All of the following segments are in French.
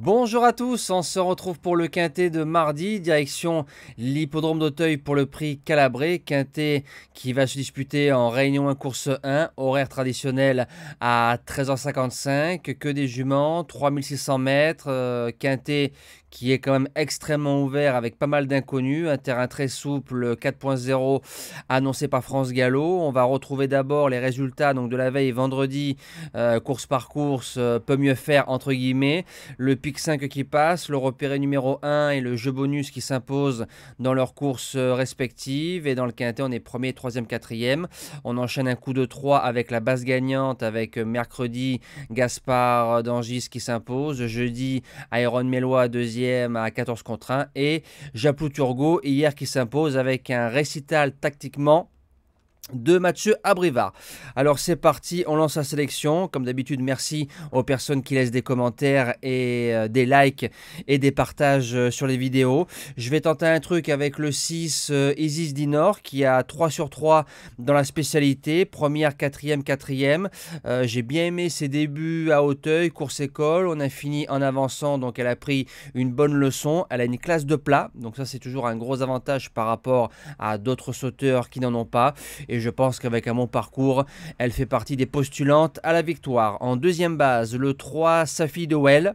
Bonjour à tous, on se retrouve pour le quintet de mardi, direction l'hippodrome d'Auteuil pour le prix Calabré, quintet qui va se disputer en Réunion 1 course 1, horaire traditionnel à 13h55, que des juments, 3600 mètres, quintet qui est quand même extrêmement ouvert avec pas mal d'inconnus, un terrain très souple 4.0 annoncé par France Gallo. On va retrouver d'abord les résultats donc, de la veille vendredi, course par course, peut mieux faire entre guillemets. Le pic 5 qui passe, le repéré numéro 1 et le jeu bonus qui s'imposent dans leurs courses respectives. Et dans le quintet, on est premier, troisième, quatrième. On enchaîne un coup de 3 avec la base gagnante, avec mercredi Gaspard d'Angis qui s'impose. Jeudi, Iron Mélois deuxième à 14 contre 1. Et Japlou Turgot hier qui s'impose avec un récital tactiquement de Mathieu Abrivard. Alors c'est parti, on lance la sélection. Comme d'habitude, merci aux personnes qui laissent des commentaires et des likes et des partages sur les vidéos. Je vais tenter un truc avec le 6 Isis Dinor qui a 3 sur 3 dans la spécialité. Première, quatrième, quatrième. J'ai bien aimé ses débuts à Auteuil, course école. On a fini en avançant, donc elle a pris une bonne leçon. Elle a une classe de plat, donc ça c'est toujours un gros avantage par rapport à d'autres sauteurs qui n'en ont pas. Et je pense qu'avec un bon parcours, elle fait partie des postulantes à la victoire. En deuxième base, le 3 Safi de Well,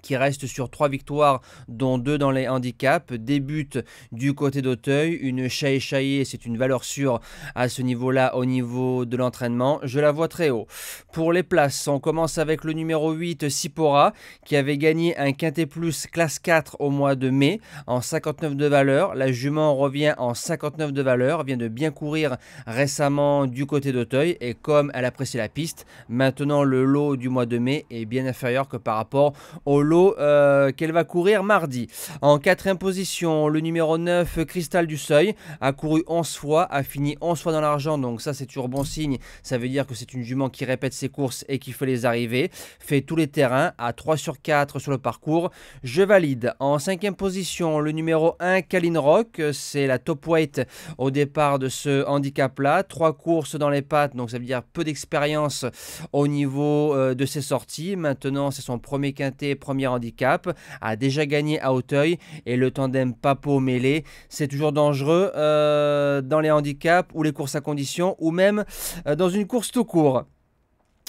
qui reste sur 3 victoires, dont 2 dans les handicaps, débute du côté d'Auteuil, une chaillée, c'est une valeur sûre à ce niveau-là, au niveau de l'entraînement, je la vois très haut. Pour les places, on commence avec le numéro 8, Sipora, qui avait gagné un quintet plus classe 4 au mois de mai, en 59 de valeur, la jument revient en 59 de valeur, vient de bien courir récemment du côté d'Auteuil, et comme elle apprécie la piste, maintenant le lot du mois de mai est bien inférieur que par rapport au lot qu'elle va courir mardi. En quatrième position, le numéro 9, Cristal du Seuil, a couru 11 fois, a fini 11 fois dans l'argent, donc ça c'est toujours bon signe, ça veut dire que c'est une jument qui répète ses courses et qui fait les arrivées, fait tous les terrains, à 3 sur 4 sur le parcours, je valide. En cinquième position, le numéro 1, Kaline Rock, c'est la top weight au départ de ce handicap-là, 3 courses dans les pattes, donc ça veut dire peu d'expérience au niveau de ses sorties, maintenant c'est son premier quintet, premier handicap, a déjà gagné à Auteuil et le tandem Papo-Mêlé, c'est toujours dangereux dans les handicaps ou les courses à condition ou même dans une course tout court.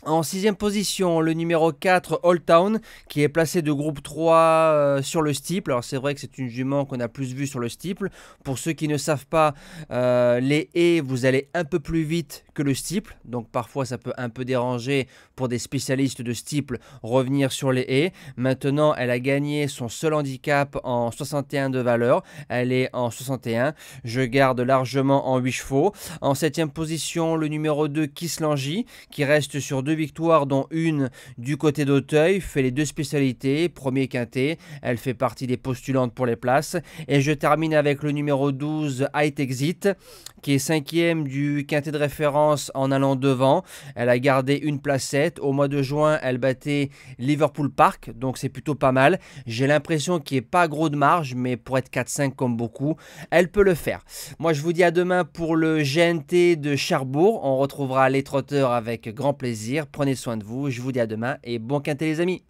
En sixième position, le numéro 4, Old Town, qui est placé de groupe 3 sur le steeple. Alors c'est vrai que c'est une jument qu'on a plus vue sur le steeple. Pour ceux qui ne savent pas, les haies, vous allez un peu plus vite que le steeple. Donc parfois ça peut un peu déranger pour des spécialistes de steeple revenir sur les haies. Maintenant, elle a gagné son seul handicap en 61 de valeur. Elle est en 61. Je garde largement en 8 chevaux. En septième position, le numéro 2, Kislangi, qui reste sur 2 victoires dont une du côté d'Auteuil, fait les 2 spécialités, premier quintet, elle fait partie des postulantes pour les places. Et je termine avec le numéro 12, Height Exit, qui est 5e du quintet de référence en allant devant. Elle a gardé une placette. Au mois de juin, elle battait Liverpool Park, donc c'est plutôt pas mal. J'ai l'impression qu'il n'y ait pas gros de marge, mais pour être 4-5 comme beaucoup, elle peut le faire. Moi, je vous dis à demain pour le GNT de Cherbourg. On retrouvera les trotteurs avec grand plaisir. Prenez soin de vous, je vous dis à demain et bon quintet les amis.